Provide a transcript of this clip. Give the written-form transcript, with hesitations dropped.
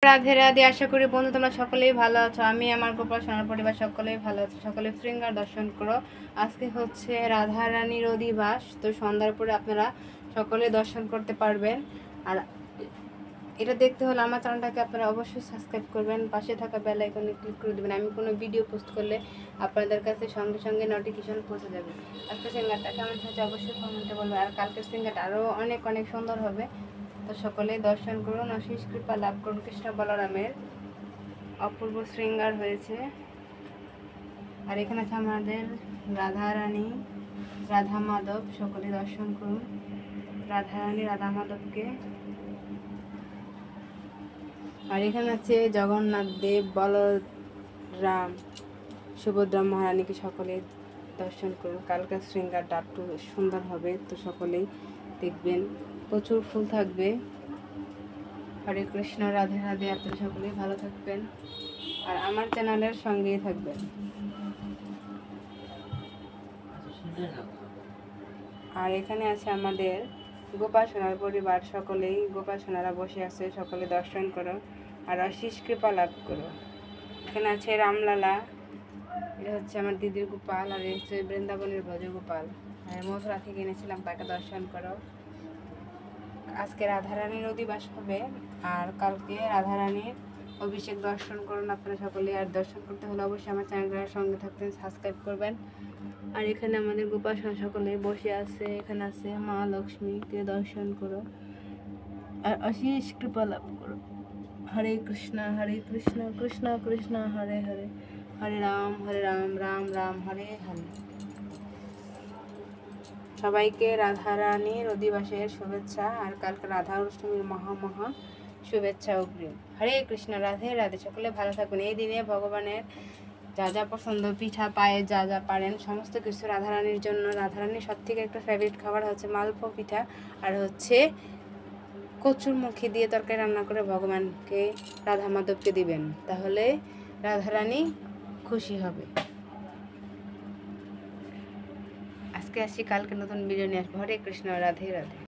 রাধে রাধে। আশা করি বন্ধু তোমরা সকলেই ভালো আছো। আমি আমার গোপাল সোনার পরিবার সকলেই ভালো আছো। সকলে শৃঙ্গার দর্শন করো। আজকে হচ্ছে রাধা রানীর অধিবাস, তো সন্ধ্যার পরে আপনারা সকলে দর্শন করতে পারবেন। আর এটা দেখতে হলে আমার চ্যানেলটাকে আপনারা অবশ্যই সাবস্ক্রাইব করবেন, পাশে থাকা বেল আইকনে ক্লিক করে দেবেন। আমি কোনো ভিডিও পোস্ট করলে আপনাদের কাছে সঙ্গে সঙ্গে নোটিফিকেশন পৌঁছে যাবে। আজকে সিঙ্গারটা কেমন হয়েছে অবশ্যই কমেন্টে বলবেন। আর কালকের সিঙ্গারটা আরও অনেক অনেক সুন্দর হবে। তো সকলে দর্শন করুন, অশেষ কৃপা লাভ করুন। কৃষ্ণ বলরামের অপূর্ব শৃঙ্গার হয়েছে। আর এখানে আছে আমাদের রাধা রানী, রাধা মাধব। সকলে দর্শন করুন রাধা রানী, রাধা মাধবকে। আর এখানে আছে জগন্নাথ দেব, বলরাম, সুভদ্রা মহারানীকে। সকলে দর্শন করুন। কালকার শৃঙ্গারটা একটু সুন্দর হবে, তো সকলেই দেখবেন। প্রচুর ফুল থাকবে। হরে কৃষ্ণ, রাধে রাধে। আপনারা সকলেই ভালো থাকবেন আর আমার চ্যানেলের সঙ্গেই থাকবেন। আর এখানে আছে আমাদের গোপাল সোনার পরিবার, সকলেই গোপাল সোনারা বসে আছে। সকলে দর্শন করো আর অশেষ কৃপা লাভ করো। এখানে আছে রামলালা, এটা হচ্ছে আমার দিদির গোপাল। আর এটা হচ্ছে বৃন্দাবনের ভজ গোপাল। আর মথুরা থেকে এনেছিলাম, তাকে দর্শন করো। আজকে রাধারানীর অধিবাস হবে আর কালকে রাধারানীর অভিষেক। দর্শন করুন আপনারা সকলে। আর দর্শন করতে হলে অবশ্যই আমার চ্যানেলটার সঙ্গে থাকবেন, সাবস্ক্রাইব করবেন। আর এখানে আমাদের গোপাল সকলে বসে আছে। এখানে আছে মা লক্ষ্মীকে দর্শন করো আর অশেষ কৃপা লাভ করো। হরে কৃষ্ণ কৃষ্ণ কৃষ্ণ হরে হরে, হরে রাম রাম রাম হরে হরে। সবাইকে রাধারানীর অধিবাসের শুভেচ্ছা আর কালকে রাধা অষ্টমীর মহা শুভেচ্ছা অগ্রিম। হরে কৃষ্ণ, রাধে রাধে। সকলে ভালো থাকবেন। এই দিনে ভগবানের যা যা পছন্দ, পিঠা পায়ে যা যা পারেন সমস্ত কিছু রাধারানীর জন্য। রাধারানীর সব থেকে একটা ফেভারিট খাবার হচ্ছে মালপো পিঠা আর হচ্ছে কচুর মুখি দিয়ে তরকারি রান্না করে ভগবানকে, রাধা মাধবকে দিবেন, তাহলে রাধারানী খুশি হবে। আজকে আসি, কালকে নতুন ভিডিও নিয়ে আসবো। হরে কৃষ্ণ, রাধে রাধে।